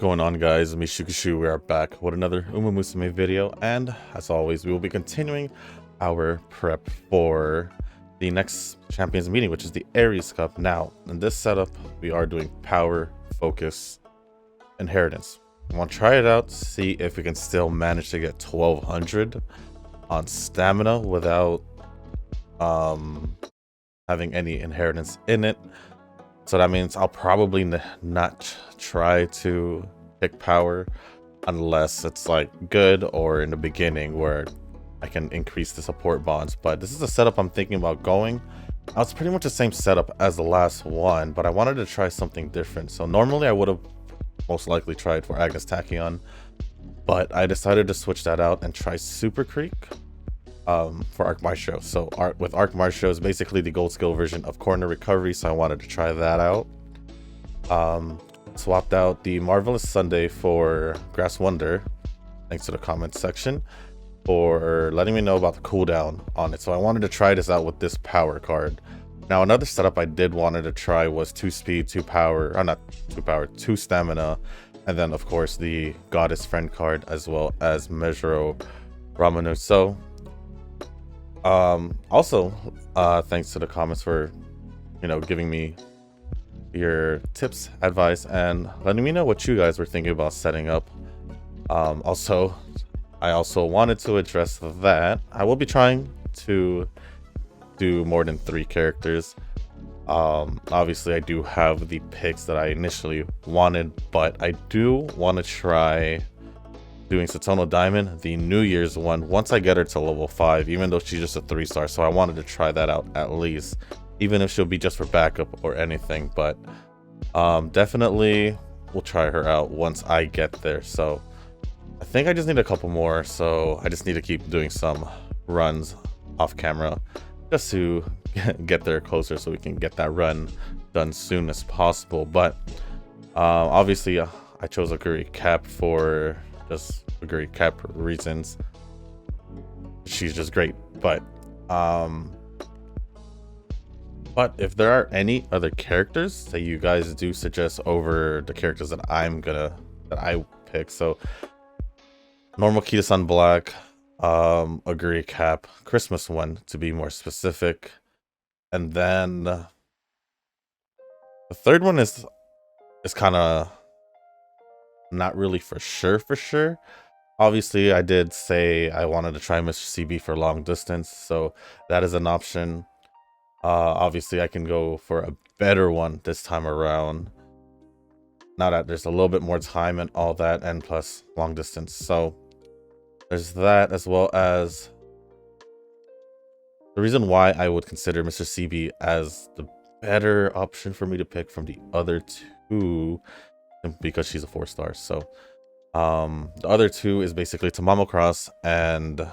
going on, guys? Mishukushu, we are back with another Musume video, and as always, we will be continuing our prep for the next champions meeting, which is the Aries Cup. Now, in this setup, we are doing power, focus, inheritance. I want to try it out, see if we can still manage to get 1200 on stamina without having any inheritance in it. So that means I'll probably not try to pick power unless it's like good or in the beginning where I can increase the support bonds. But this is a setup I'm thinking about going. It's pretty much the same setup as the last one, but I wanted to try something different. So normally I would have most likely tried for Agnes Tachyon, but I decided to switch that out and try Super Creek for Arc Maestro. So with Arc Maestro is basically the gold skill version of corner recovery, so I wanted to try that out. Swapped out the Marvelous Sunday for Grass Wonder, thanks to the comment section for letting me know about the cooldown on it. So I wanted to try this out with this power card. Now another setup I did wanted to try was 2 speed, 2 power, or not 2 power, 2 stamina, and then of course the Goddess Friend card as well as Mejuro Ramanu. So also thanks to the comments for giving me your tips, advice, and letting me know what you guys were thinking about setting up. I also wanted to address that I will be trying to do more than 3 characters. Obviously I do have the picks that I initially wanted, but I do want to try doing Satono Diamond, the New Year's one, once I get her to level 5, even though she's just a 3-star. So I wanted to try that out at least, even if she'll be just for backup or anything. But definitely we'll try her out once I get there. So I think I just need a couple more, so I just need to keep doing some runs off camera just to get there closer so we can get that run done soon as possible. But obviously I chose Oguri Cap for just Oguri Cap reasons. She's just great. But if there are any other characters that you guys do suggest over the characters that I pick, so normal Kita-san Black, Oguri Cap, Christmas one to be more specific, and then the third one is kind of not really for sure. Obviously I did say I wanted to try Mr. CB for long distance, so that is an option. Obviously I can go for a better one this time around, now that there's a little bit more time and all that, and plus long distance. So there's that, as well as the reason why I would consider Mr. CB as the better option for me to pick from the other 2, because she's a 4-star. So the other 2 is basically Tamamo Cross and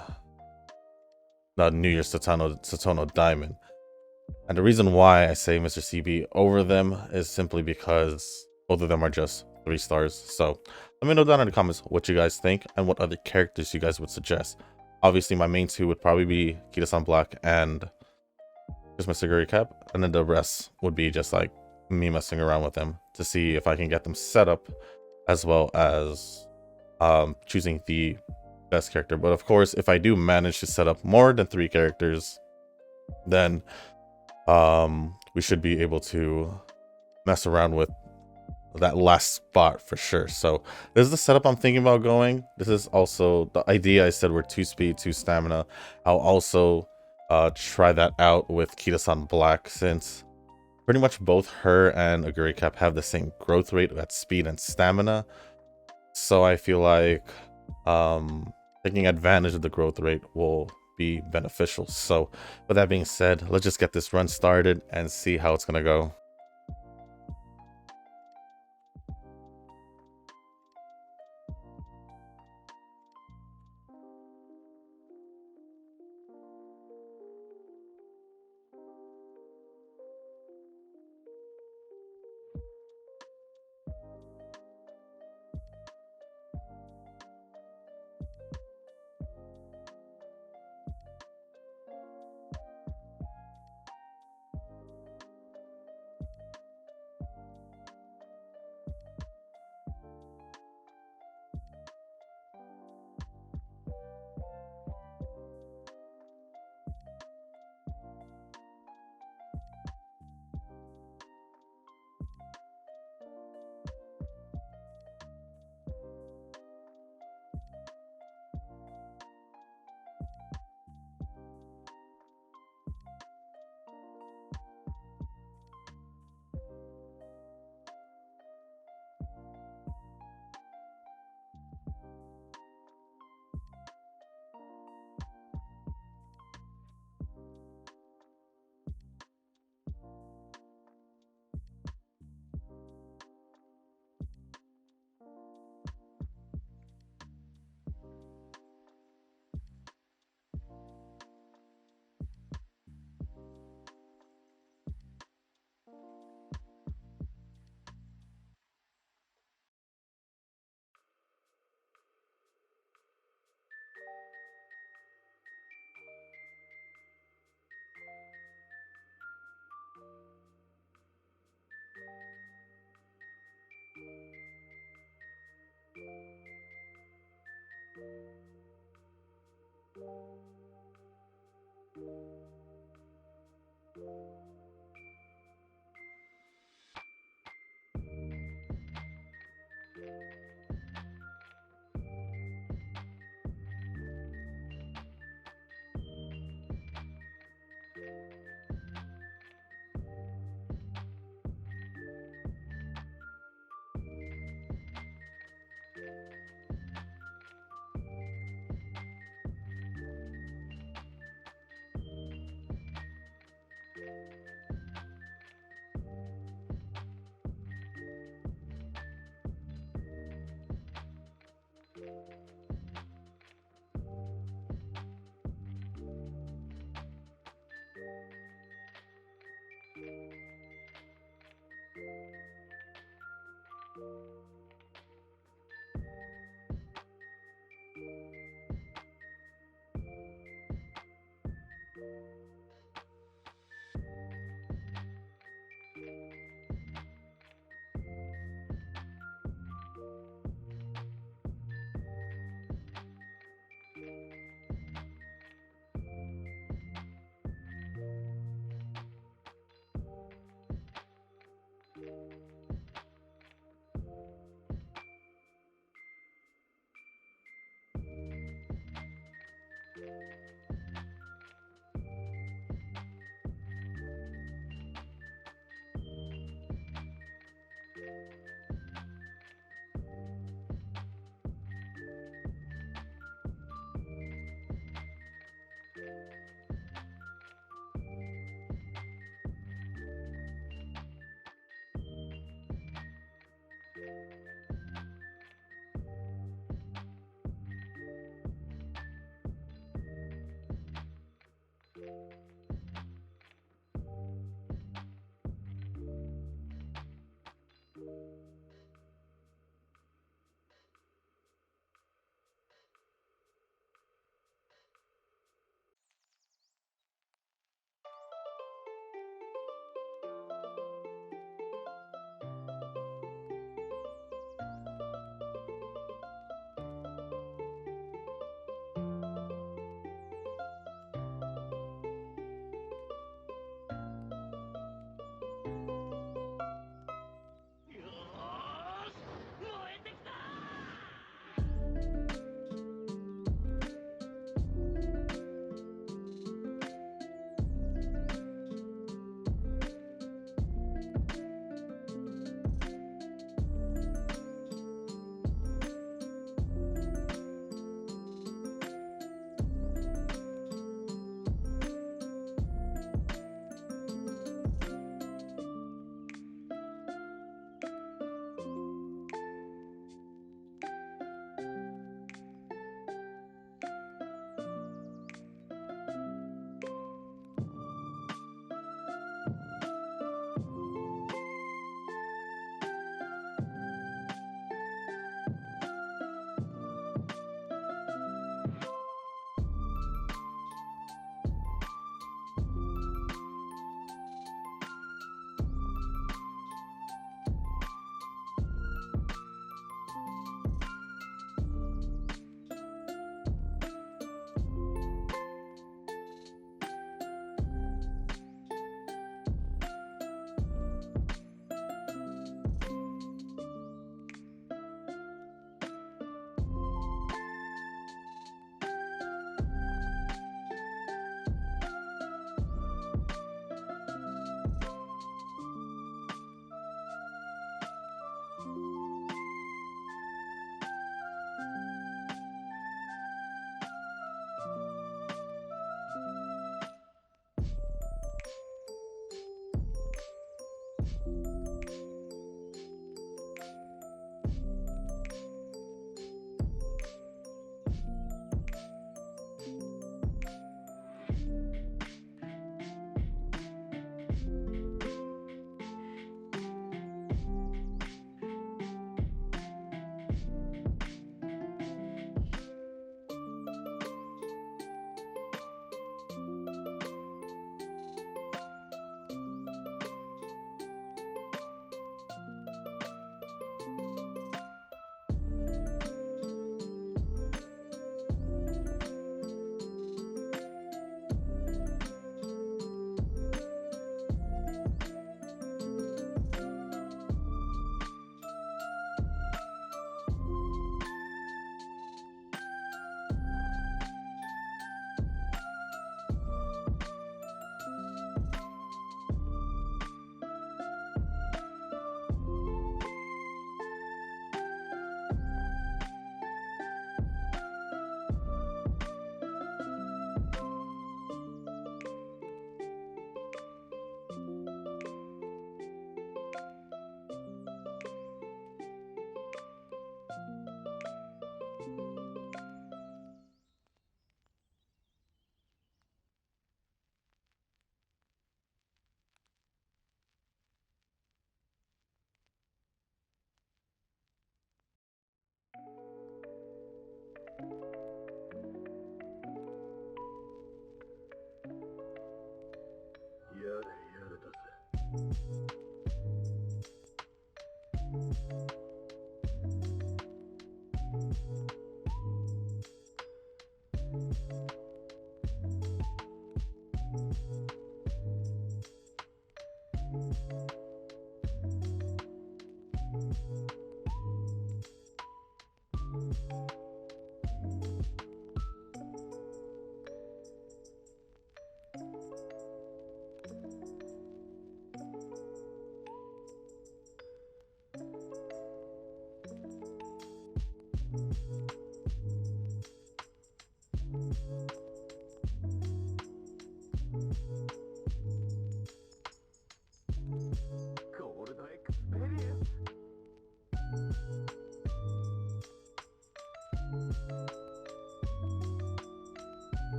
the New Year's Satono Diamond. And the reason why I say Mr. CB over them is simply because both of them are just 3 stars. So let me know down in the comments what you guys think and what other characters you guys would suggest. Obviously my main 2 would probably be Kita-san Black and just Mr. Oguri Cap, and then the rest would be just like me messing around with them to see if I can get them set up, as well as choosing the best character. But of course, if I do manage to set up more than 3 characters, then we should be able to mess around with that last spot for sure. So this is the setup I'm thinking about going. This is also the idea. I said we're 2 speed, 2 stamina. I'll also try that out with Kita-san Black, since pretty much both her and Oguri Cap have the same growth rate at speed and stamina. So I feel like taking advantage of the growth rate will be beneficial. So with that being said, let's just get this run started and see how it's gonna go.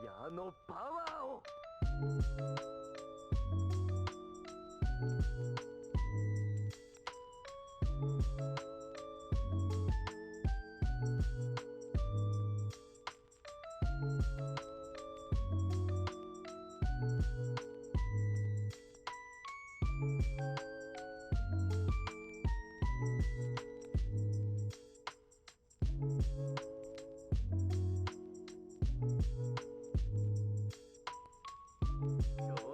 矢のパワーを。今日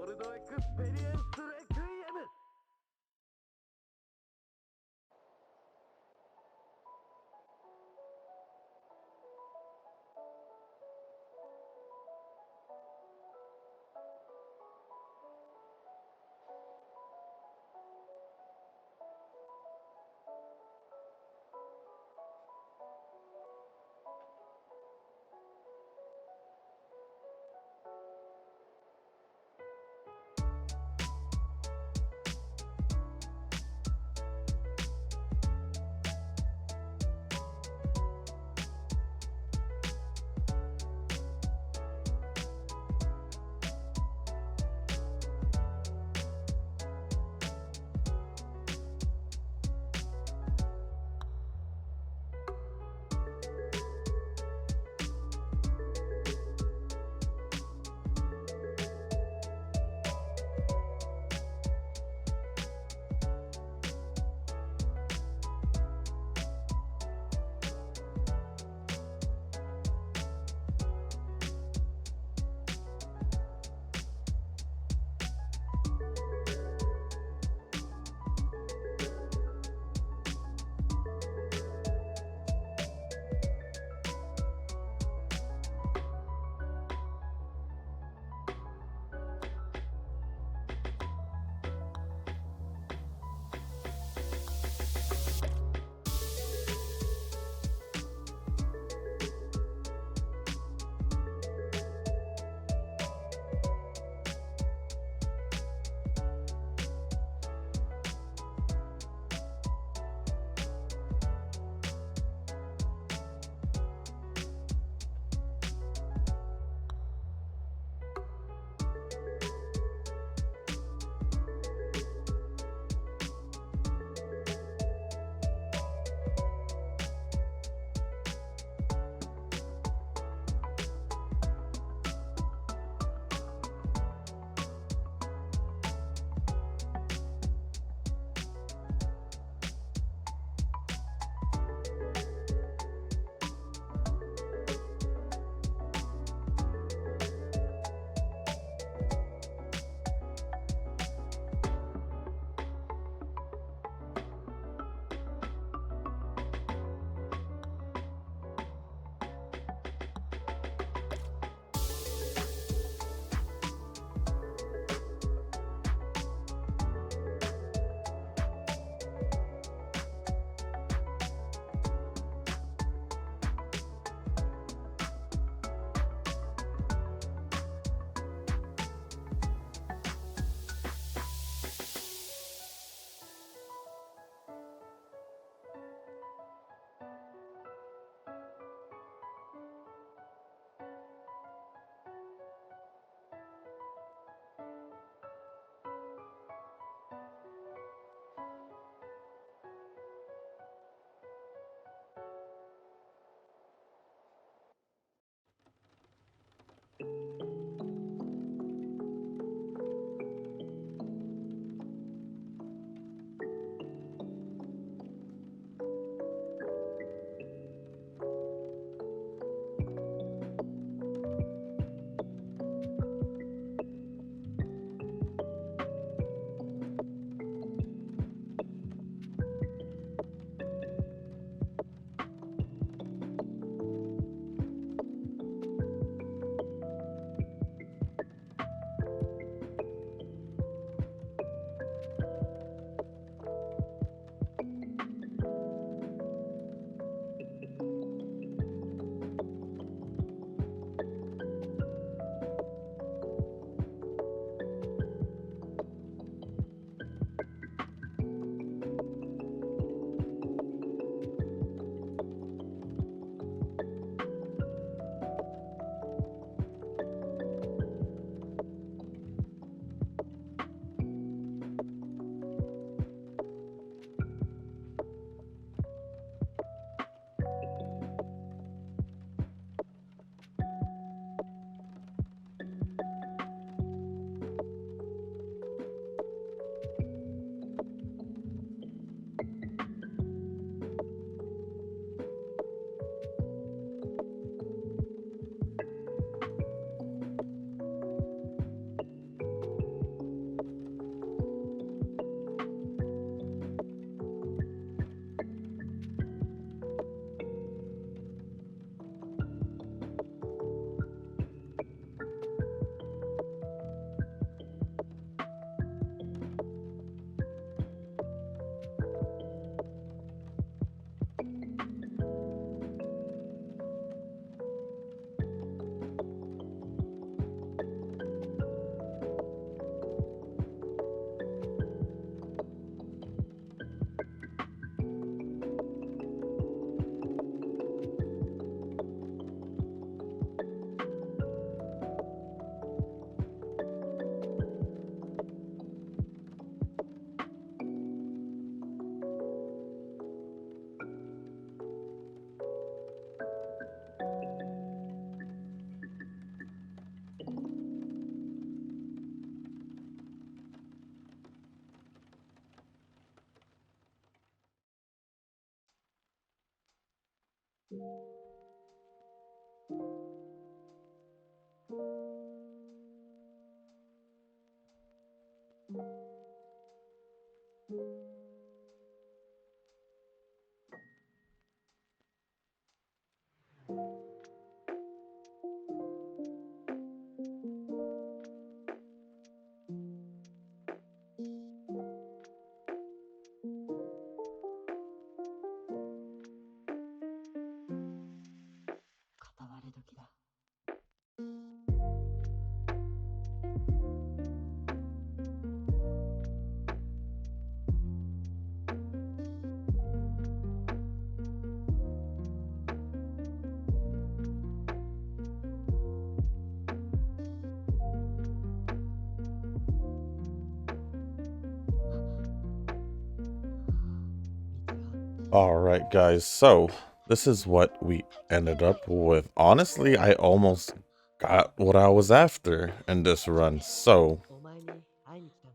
All right, guys. So this is what we ended up with. Honestly, I almost got what I was after in this run. So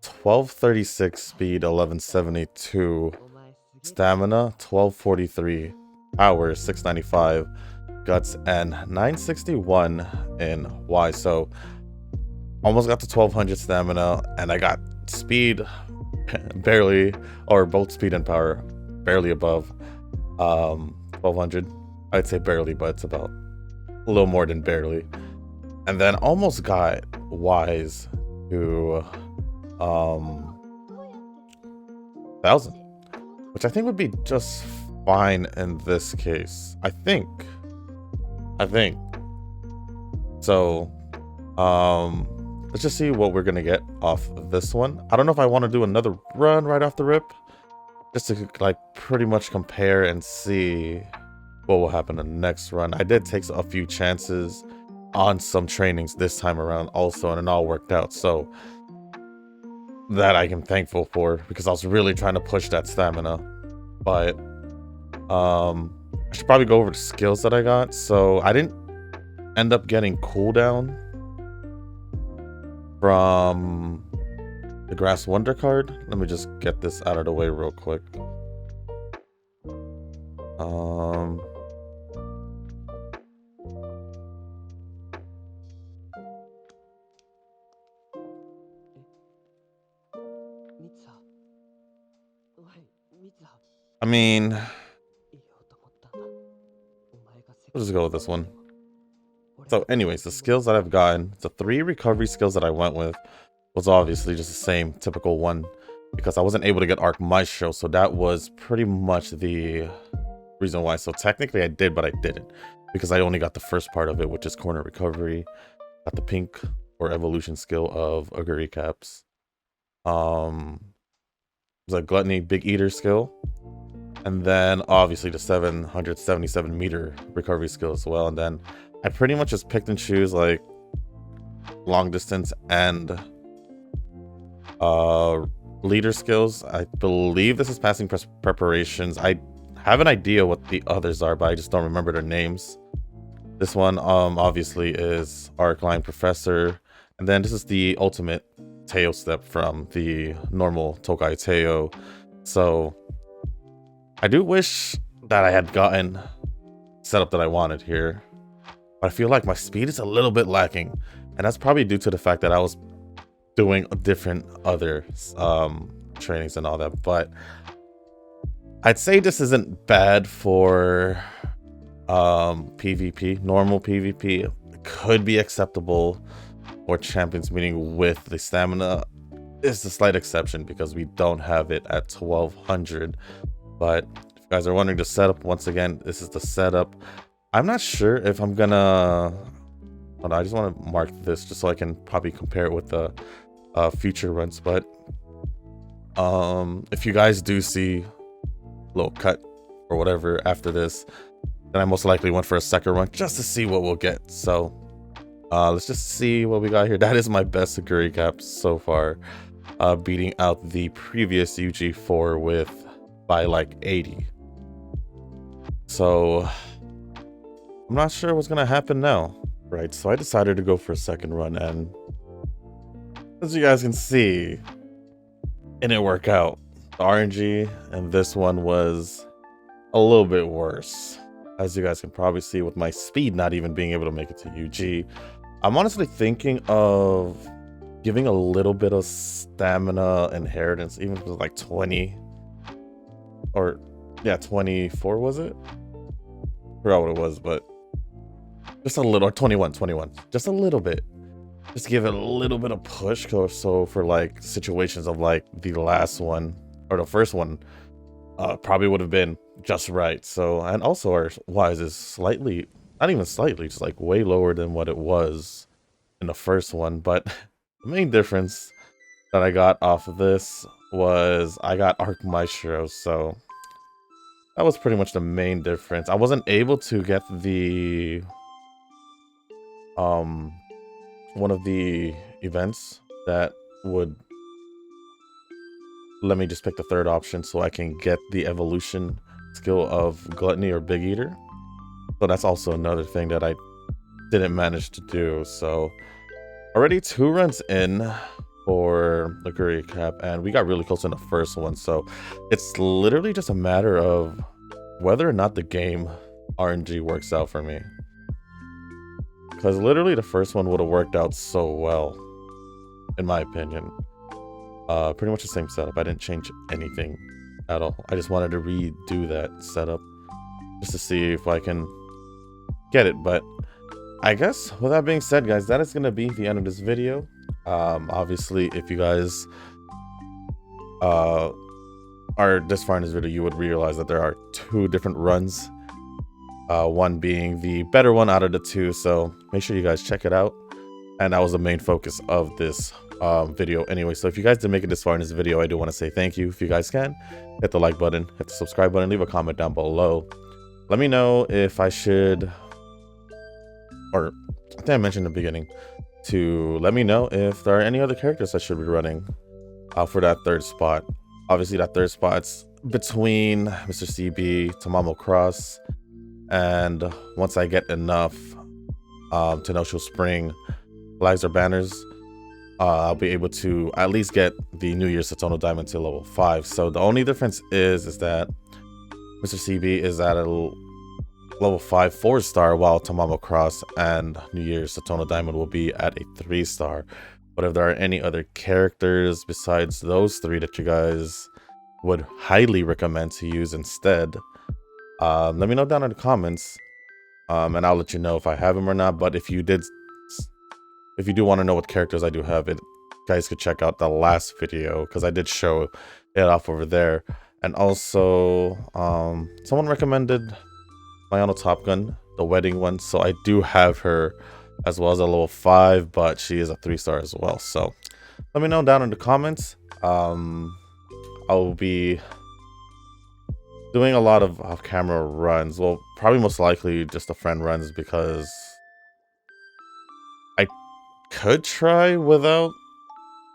1236 speed, 1172 stamina, 1243 power, 695 guts, and 961 in Y. So almost got to 1200 stamina, and I got speed barely, or both speed and power barely above 1200. I'd say barely, but it's about a little more than barely. And then almost got wise to 1000, which I think would be just fine in this case. I think so. Let's just see what we're gonna get off this one. I don't know if I want to do another run right off the rip, just to like pretty much compare and see what will happen in the next run. I did take a few chances on some trainings this time around also, and it all worked out, so that I am thankful for, because I was really trying to push that stamina. But I should probably go over the skills that I got. So I didn't end up getting cooldown from the Grass Wonder card. Let me just get this out of the way real quick. I mean, we'll just go with this one. So anyways, the skills that I've gotten, the 3 recovery skills that I went with was obviously just the same typical one, because I wasn't able to get Arc Maestro, so that was pretty much the reason why. So technically I did, but I didn't, because I only got the first part of it, which is corner recovery. Got the pink or evolution skill of Oguri Caps. There's a gluttony big eater skill, and then obviously the 777 meter recovery skill as well. And then I pretty much just picked and choose like long distance and leader skills. I believe this is passing preparations. I have an idea what the others are, but I just don't remember their names. This one obviously is Arc Line Professor, and then this is the ultimate Teo step from the normal Tokai Teo. So I do wish that I had gotten setup that I wanted here, but I feel like my speed is a little bit lacking, and that's probably due to the fact that I was doing different other trainings and all that. But I'd say this isn't bad for PvP. Normal PvP could be acceptable, or champions meeting with the stamina is the slight exception, because we don't have it at 1200. But if you guys are wondering the setup, once again, this is the setup. I'm not sure if I'm gonna, hold on, I just want to mark this just so I can probably compare it with the future runs. But if you guys do see a little cut or whatever after this, then I most likely went for a second run just to see what we'll get. So let's just see what we got here. That is my best Oguri Cap so far, beating out the previous UG4 with by like 80. So I'm not sure what's gonna happen now. Right, so I decided to go for a second run, and as you guys can see, it didn't work out. The RNG and this one was a little bit worse. as you guys can probably see with my speed not even being able to make it to UG. I'm honestly thinking of giving a little bit of stamina inheritance, even if it's like 20 or yeah, 24 was it? Forgot what it was, but just a little, or 21, just a little bit. Just give it a little bit of push, so for like situations of like the last one or the first one, probably would have been just right. So, and also our wise is slightly, not even slightly, just like way lower than what it was in the first one. But the main difference that I got off of this was I got Arc Maestro, so that was pretty much the main difference. I wasn't able to get the one of the events that would let me just pick the third option so I can get the evolution skill of Gluttony or Big Eater. So that's also another thing that I didn't manage to do. So already 2 runs in for the Oguri Cap, and we got really close in the first one. So it's literally just a matter of whether or not the game RNG works out for me. Because literally the first one would have worked out so well, in my opinion. Pretty much the same setup. I didn't change anything at all. I just wanted to redo that setup just to see if I can get it. But I guess with that being said, guys, that is going to be the end of this video. Obviously, if you guys are this far in this video, you would realize that there are 2 different runs. One being the better one out of the 2. So make sure you guys check it out. And that was the main focus of this video anyway. So if you guys did make it this far in this video, I do want to say thank you. If you guys can, hit the like button, hit the subscribe button, leave a comment down below. Let me know if I should, or I think I mentioned in the beginning, to let me know if there are any other characters I should be running for that 3rd spot. Obviously that 3rd spot's between Mr. CB, Tamamo Cross, and once I get enough to No Show Spring flags or banners, I'll be able to at least get the New Year's Satono Diamond to level 5. So the only difference is that Mr. CB is at a level 5 4-star, while Tamamo Cross and New Year's Satono Diamond will be at a 3-star. But if there are any other characters besides those 3 that you guys would highly recommend to use instead, let me know down in the comments, and I'll let you know if I have them or not. But if you do want to know what characters I do have, you guys could check out the last video, because I did show it off over there. And also, someone recommended Mayano Top Gun, the wedding one, so I do have her as well as a level 5, but she is a 3-star as well. So let me know down in the comments. I'll be doing a lot of off-camera runs. Well, probably most likely just the friend runs, because I could try without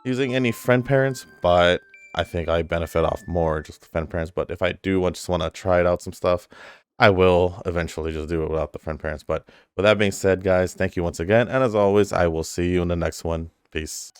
using any friend parents, but I think I benefit off more just the friend parents. But if I do just want to try it out some stuff, I will eventually just do it without the friend parents. But with that being said, guys, thank you once again, and as always, I will see you in the next one. Peace.